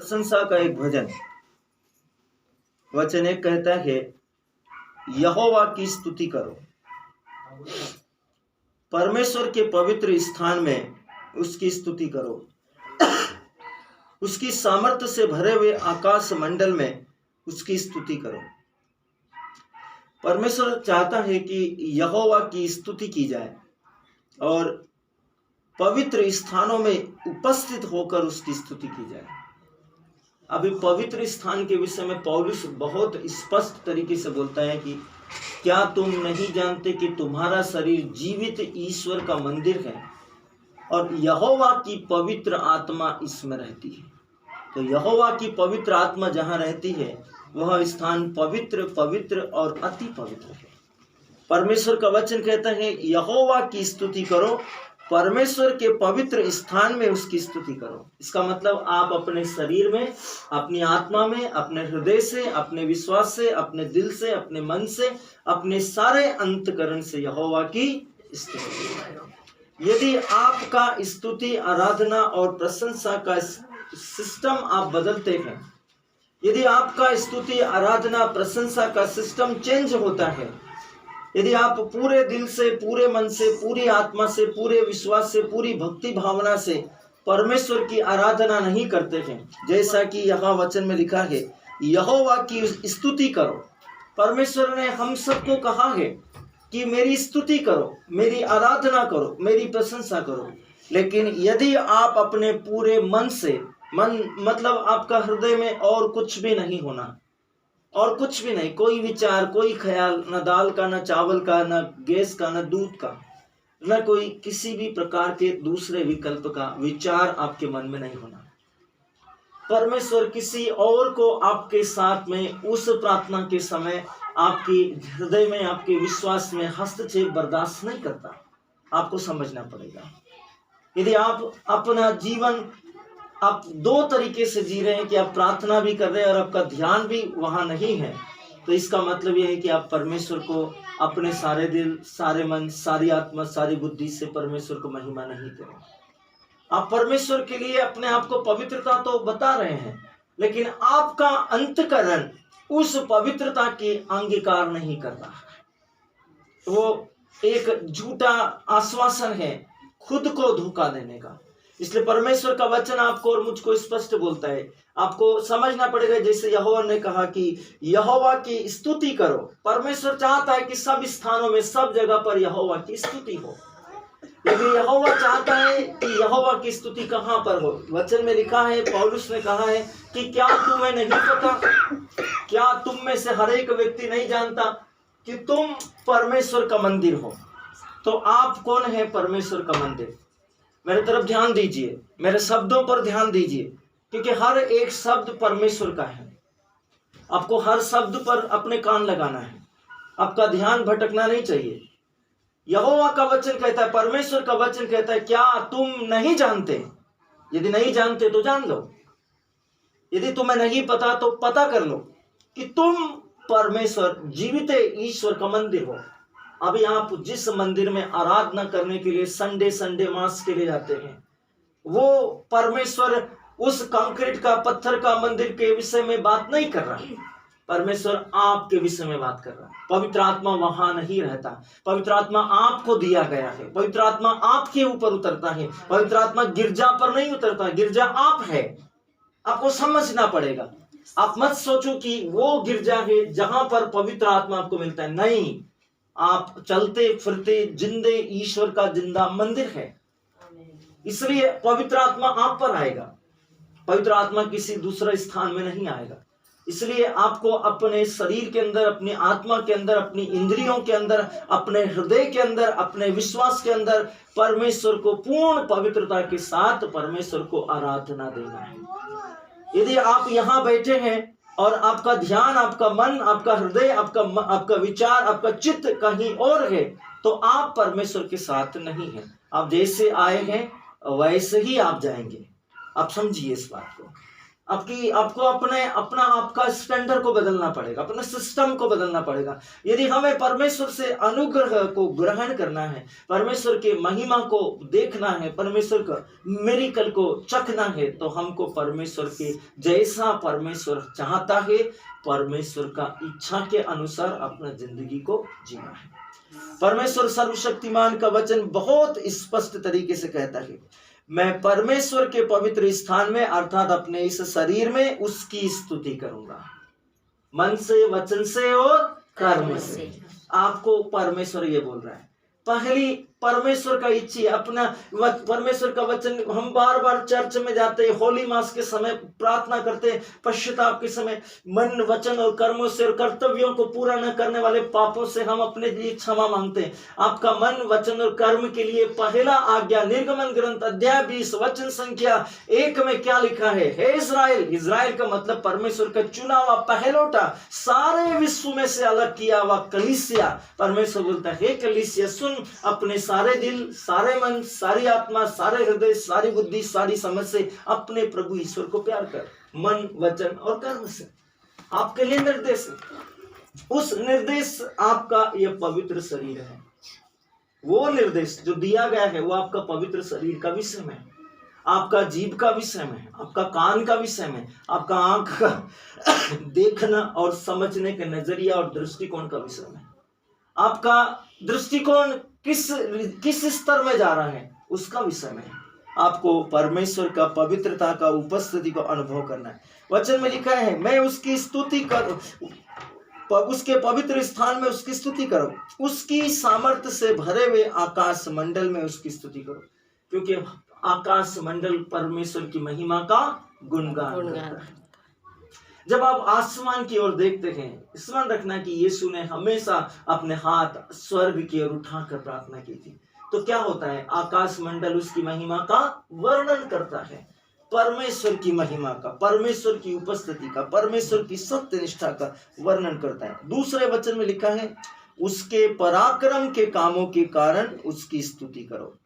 प्रशंसा का एक भजन वचन एक कहता है, यहोवा की स्तुति करो, परमेश्वर के पवित्र स्थान में उसकी स्तुति करो, उसकी सामर्थ्य से भरे हुए आकाश मंडल में उसकी स्तुति करो। परमेश्वर चाहता है कि यहोवा की स्तुति की जाए और पवित्र स्थानों में उपस्थित होकर उसकी स्तुति की जाए। अभी पवित्र स्थान के विषय में पौलुस बहुत स्पष्ट तरीके से बोलता है कि क्या तुम नहीं जानते कि तुम्हारा शरीर जीवित ईश्वर का मंदिर है और यहोवा की पवित्र आत्मा इसमें रहती है। तो यहोवा की पवित्र आत्मा जहाँ रहती है वह स्थान पवित्र पवित्र और अति पवित्र है। परमेश्वर का वचन कहता है, यहोवा की स्तुति करो, परमेश्वर के पवित्र स्थान में उसकी स्तुति करो। इसका मतलब आप अपने शरीर में, अपनी आत्मा में, अपने हृदय से, अपने विश्वास से, अपने दिल से, अपने मन से, अपने सारे अंतकरण से यहोवा की स्तुति करो। यदि आपका स्तुति, आराधना और प्रशंसा का सिस्टम आप बदलते हैं, यदि आपका स्तुति, आराधना, प्रशंसा का सिस्टम चेंज होता है, यदि आप पूरे दिल से, पूरे मन से, पूरी आत्मा से, पूरे विश्वास से, पूरी भक्ति भावना से परमेश्वर की आराधना नहीं करते हैं, जैसा कि यहाँ वचन में लिखा है, यहोवा की स्तुति करो। परमेश्वर ने हम सबको कहा है कि मेरी स्तुति करो, मेरी आराधना करो, मेरी प्रशंसा करो। लेकिन यदि आप अपने पूरे मन से, मन मतलब आपका हृदय में और कुछ भी नहीं होना, और कुछ भी नहीं, कोई विचार, कोई ख्याल, न दाल का, न चावल का, न गैस का, न दूध का, न कोई किसी भी प्रकार के दूसरे विकल्प का विचार आपके मन में नहीं होना। परमेश्वर किसी और को आपके साथ में उस प्रार्थना के समय आपके हृदय में, आपके विश्वास में हस्तक्षेप बर्दाश्त नहीं करता। आपको समझना पड़ेगा। यदि आप अपना जीवन आप दो तरीके से जी रहे हैं कि आप प्रार्थना भी कर रहे हैं और आपका ध्यान भी वहां नहीं है, तो इसका मतलब यह है कि आप परमेश्वर को अपने सारे दिल, सारे मन, सारी आत्मा, सारी बुद्धि से परमेश्वर को महिमा नहीं करें। आप परमेश्वर के लिए अपने आप को पवित्रता तो बता रहे हैं, लेकिन आपका अंतकरण उस पवित्रता के अंगीकार नहीं कर रहा है। वो एक झूठा आश्वासन है खुद को धोखा देने का। इसलिए परमेश्वर का वचन आपको और मुझको स्पष्ट बोलता है, आपको समझना पड़ेगा। जैसे यहोवा ने कहा कि यहोवा की स्तुति करो। परमेश्वर चाहता है कि सब स्थानों में, सब जगह पर यहोवा की स्तुति हो। लेकिन यहोवा चाहता है कि यहोवा की स्तुति कहाँ पर हो। वचन में लिखा है, पौलुस ने कहा है कि क्या तुम्हें नहीं पता, क्या तुम में से हर एक व्यक्ति नहीं जानता कि तुम परमेश्वर का मंदिर हो। तो आप कौन है परमेश्वर का मंदिर? मेरे तरफ ध्यान दीजिए, मेरे शब्दों पर ध्यान दीजिए, क्योंकि हर एक शब्द परमेश्वर का है। आपको हर शब्द पर अपने कान लगाना है, आपका ध्यान भटकना नहीं चाहिए। यहोवा का वचन कहता है, परमेश्वर का वचन कहता है, क्या तुम नहीं जानते? यदि नहीं जानते तो जान लो, यदि तुम्हें नहीं पता तो पता कर लो कि तुम परमेश्वर, जीवित ईश्वर का मंदिर हो। अभी आप जिस मंदिर में आराधना करने के लिए संडे मास के लिए जाते हैं, वो परमेश्वर उस कंक्रीट का, पत्थर का मंदिर के विषय में बात नहीं कर रहा है। परमेश्वर आपके विषय में बात कर रहा है। पवित्र आत्मा वहां नहीं रहता। पवित्र आत्मा आपको दिया गया है। पवित्र आत्मा आपके ऊपर उतरता है। पवित्र आत्मा गिरजा पर नहीं उतरता, गिरजा आप है। आपको समझना पड़ेगा। आप मत सोचो कि वो गिरजा है जहां पर पवित्र आत्मा आपको मिलता है। नहीं, आप चलते फिरते जिंदे ईश्वर का जिंदा मंदिर है। इसलिए पवित्र आत्मा आप पर आएगा। पवित्र आत्मा किसी दूसरे स्थान में नहीं आएगा। इसलिए आपको अपने शरीर के अंदर, अपनी आत्मा के अंदर, अपनी इंद्रियों के अंदर, अपने हृदय के अंदर, अपने विश्वास के अंदर परमेश्वर को पूर्ण पवित्रता के साथ परमेश्वर को आराधना देना है। यदि आप यहाँ बैठे हैं और आपका ध्यान, आपका मन, आपका हृदय, आपका विचार, आपका चित्त कहीं और है, तो आप परमेश्वर के साथ नहीं हैं। आप जैसे आए हैं वैसे ही आप जाएंगे। आप समझिए इस बात को। आपको अपना आपका स्टैंडर्ड को बदलना पड़ेगा, अपने सिस्टम को बदलना पड़ेगा। यदि हमें परमेश्वर से अनुग्रह को ग्रहण करना है, परमेश्वर के महिमा को देखना है, परमेश्वर का मिरेकल को चखना है, तो हमको परमेश्वर के जैसा परमेश्वर चाहता है, परमेश्वर का इच्छा के अनुसार अपना जिंदगी को जीना है। परमेश्वर सर्वशक्तिमान का वचन बहुत स्पष्ट तरीके से कहता है, मैं परमेश्वर के पवित्र स्थान में अर्थात अपने इस शरीर में उसकी स्तुति करूंगा, मन से, वचन से और कर्म से। आपको परमेश्वर ये बोल रहा है, पहली परमेश्वर का इच्छा, अपना परमेश्वर का वचन। हम बार बार चर्च में जाते हैं, होली मास के समय प्रार्थना करते हैं, पश्चाताप के समय मन, वचन और कर्मों से और कर्तव्यों को पूरा न करने वाले पापों से हम अपने लिए क्षमा मांगते हैं। आपका मन, वचन और कर्म के लिए पहला आज्ञा निर्गमन ग्रंथ अध्याय 20 वचन संख्या 1 में क्या लिखा है? हे इज़राइल, इज़राइल का मतलब परमेश्वर का चुना हुआ पहलौठा, सारे विश्व में से अलग किया हुआ कलीसिया। परमेश्वर बोलता है, हे कलीसिया सुन, अपने सारे दिल, सारे मन, सारी आत्मा, सारे हृदय, सारी बुद्धि, सारी समझ से अपने प्रभु ईश्वर को प्यार कर, मन, वचन और कर्म से। आपके लिए निर्देश है, उस निर्देश आपका यह पवित्र शरीर है। वो निर्देश जो दिया गया है वो आपका पवित्र शरीर का विषय में, आपका जीभ का विषय में, आपका कान का विषय में, आपका आंख का देखना और समझने के नजरिया और दृष्टिकोण का विषय में। आपका दृष्टिकोण किस स्तर में जा रहा है उसका विषय में। आपको परमेश्वर का पवित्रता का उपस्थिति को अनुभव करना है। वचन में लिखा है, मैं उसकी स्तुति करूं, उसके पवित्र स्थान में उसकी स्तुति करो, उसकी सामर्थ्य से भरे हुए आकाश मंडल में उसकी स्तुति करो, क्योंकि आकाश मंडल परमेश्वर की महिमा का गुणगान करता है। जब आप आसमान की ओर देखते हैं, स्मरण रखना कि यीशु ने हमेशा अपने हाथ स्वर्ग की ओर उठाकर प्रार्थना की थी। तो क्या होता है? आकाश मंडल उसकी महिमा का वर्णन करता है, परमेश्वर की महिमा का, परमेश्वर की उपस्थिति का, परमेश्वर की सत्य निष्ठा का वर्णन करता है। दूसरे वचन में लिखा है, उसके पराक्रम के कामों के कारण उसकी स्तुति करो,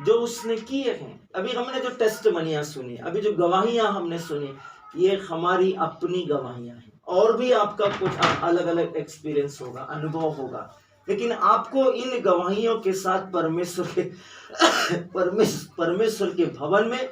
जो उसने किए हैं। अभी हमने जो टेस्टमनियां सुनी, अभी जो गवाहियां हमने सुनी, ये हमारी अपनी गवाहियां हैं। और भी आपका कुछ अलग अलग एक्सपीरियंस होगा, अनुभव होगा, लेकिन आपको इन गवाहियों के साथ परमेश्वर के भवन में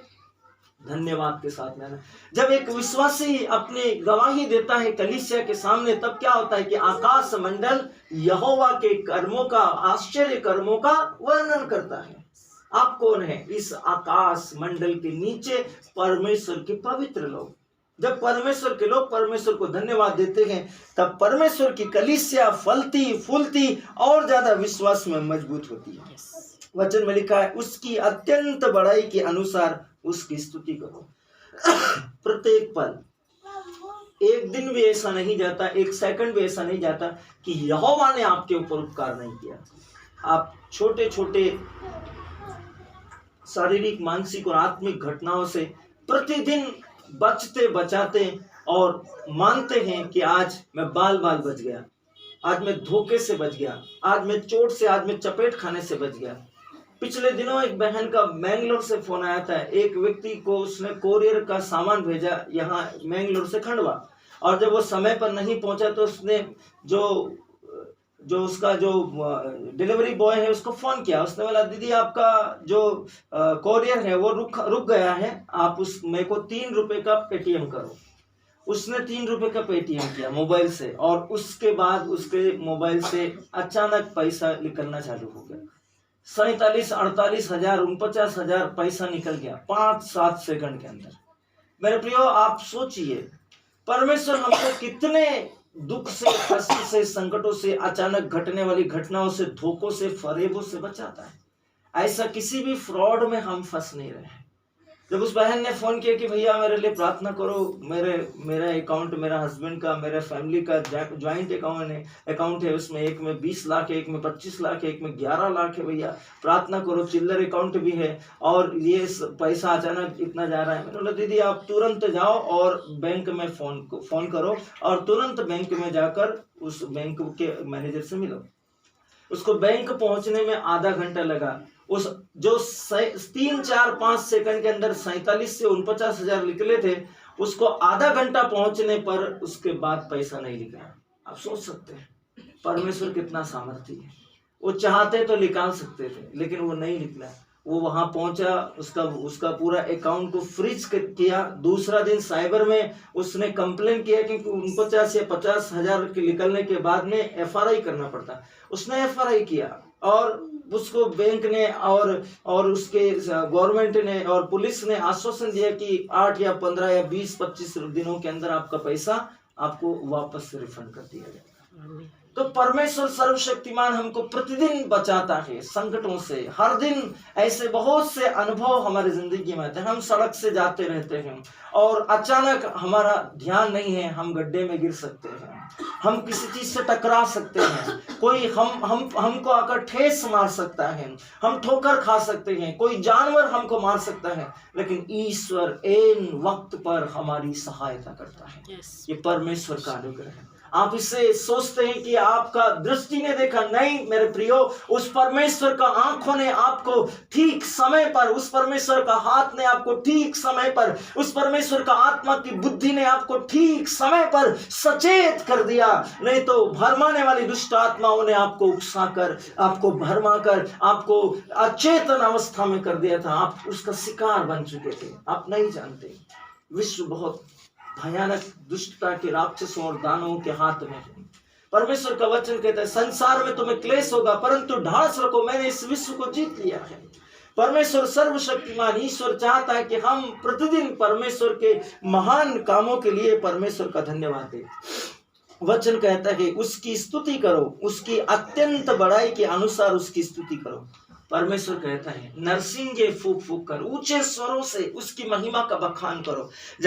धन्यवाद के साथ रहना। जब एक विश्वासी अपनी गवाही देता है कलीसिया के सामने, तब क्या होता है कि आकाश मंडल यहोवा के कर्मों का, आश्चर्य कर्मों का वर्णन करता है। आप कौन है? इस आकाश मंडल के नीचे परमेश्वर के पवित्र लोग। जब परमेश्वर के लोग परमेश्वर को धन्यवाद देते हैं, तब परमेश्वर की कलीसिया फलती फूलती और ज्यादा विश्वास में मजबूत होती है। वचन में लिखा है, उसकी अत्यंत बड़ाई के अनुसार उसकी स्तुति करो। प्रत्येक पल, एक दिन भी ऐसा नहीं जाता, एक सेकंड भी ऐसा नहीं जाता कि यहोवा ने आपके ऊपर उपकार नहीं किया। आप छोटे छोटे शारीरिक, मानसिक और आत्मिक घटनाओं से प्रतिदिन बचते बचाते और मानते हैं कि आज मैं बाल बच गया, आज मैं धोखे से बच गया, आज मैं चोट से, आज मैं चपेट खाने से बच गया। पिछले दिनों एक बहन का मैंगलोर से फोन आया था। एक व्यक्ति को उसने कोरियर का सामान भेजा यहाँ मैंगलोर से खंडवा, और जब वो समय पर नहीं पहुंचा तो उसने जो उसका जो डिलीवरी बॉय है उसको फोन किया। उसने बोला, दीदी आपका जो कोरियर है वो रुक गया है, आप मेरे को 3 रुपए का पेटीएम करो। उसने 3 रुपए का पेटीएम किया मोबाइल से, और उसके बाद उसके मोबाइल से अचानक पैसा निकलना चालू हो गया। 47, 48 हजार, 49 हजार पैसा निकल गया 5-7 सेकंड के अंदर। मेरे प्रियो, आप सोचिए, परमेश्वर हमको कितने दुख से, कष्ट से, संकटों से, अचानक घटने वाली घटनाओं से, धोखों से, फरेबों से बचाता है। ऐसा किसी भी फ्रॉड में हम फंस नहीं रहे हैं। जब उस बहन ने फोन किया कि भैया मेरे लिए प्रार्थना करो, मेरा अकाउंट, मेरा हस्बैंड का, मेरे फैमिली का ज्वाइंट अकाउंट है, उसमें एक में 20 लाख है, एक में 25 लाख है, एक में 11 लाख है, भैया प्रार्थना करो, चिल्लर अकाउंट भी है और ये पैसा अचानक इतना जा रहा है। मैंने बोला, दीदी आप तुरंत जाओ और बैंक में फोन करो और तुरंत बैंक में जाकर उस बैंक के मैनेजर से मिलो। उसको बैंक पहुंचने में आधा घंटा लगा। उस जो 3, 4, 5 सेकंड के अंदर 47 से 49 हजार निकले थे, उसको आधा घंटा पहुंचने पर उसके बाद पैसा नहीं निकला। आप सोच सकते हैं परमेश्वर कितना सामर्थ्य है। वो चाहते तो निकाल सकते थे, लेकिन वो नहीं निकला। वो वहां पहुंचा, उसका पूरा अकाउंट को फ्रीज किया। दूसरा दिन साइबर में उसने कंप्लेन किया कि 49 या 50,000 के निकलने के बाद में एफआरआई करना पड़ता। उसने एफआरआई किया और उसको बैंक ने और उसके गवर्नमेंट ने और पुलिस ने आश्वासन दिया कि 8 या 15 या 20-25 दिनों के अंदर आपका पैसा आपको वापस रिफंड कर दिया जाएगा। तो परमेश्वर सर्वशक्तिमान हमको प्रतिदिन बचाता है संकटों से। हर दिन ऐसे बहुत से अनुभव हमारी जिंदगी में आते हैं। हम सड़क से जाते रहते हैं और अचानक हमारा ध्यान नहीं है, हम गड्ढे में गिर सकते हैं, हम किसी चीज से टकरा सकते हैं, कोई हमको आकर ठेस मार सकता है, हम ठोकर खा सकते हैं, कोई जानवर हमको मार सकता है, लेकिन ईश्वर ऐन वक्त पर हमारी सहायता करता है। ये परमेश्वर का अनुग्रह है। आप इसे सोचते हैं कि आपका दृष्टि ने देखा, नहीं मेरे प्रियो, उस परमेश्वर का आंखों ने आपको ठीक समय पर, उस परमेश्वर का हाथ ने आपको ठीक समय पर, उस परमेश्वर का आत्मा की बुद्धि ने आपको ठीक समय पर सचेत कर दिया। नहीं तो भरमाने वाली दुष्ट आत्माओं ने आपको उकसाकर, आपको भरमाकर, आपको अचेतन अवस्था में कर दिया था। आप उसका शिकार बन चुके थे, आप नहीं जानते। विश्व बहुत भयानक दुष्टता के राक्षसों और दानवों के हाथ में है। परमेश्वर का वचन कहता है संसार में तुम्हें क्लेश होगा, परंतु ढांस रखो, मैंने इस विश्व को जीत लिया है। परमेश्वर सर्वशक्तिमान ईश्वर चाहता है कि हम प्रतिदिन परमेश्वर के महान कामों के लिए परमेश्वर का धन्यवाद दें। वचन कहता है उसकी स्तुति करो, उसकी अत्यंत बड़ाई के अनुसार उसकी स्तुति करो। परमेश्वर कहता है नरसिंगे फूक फूक कर ऊंचे स्वरों से उसकी महिमा का बखान करो।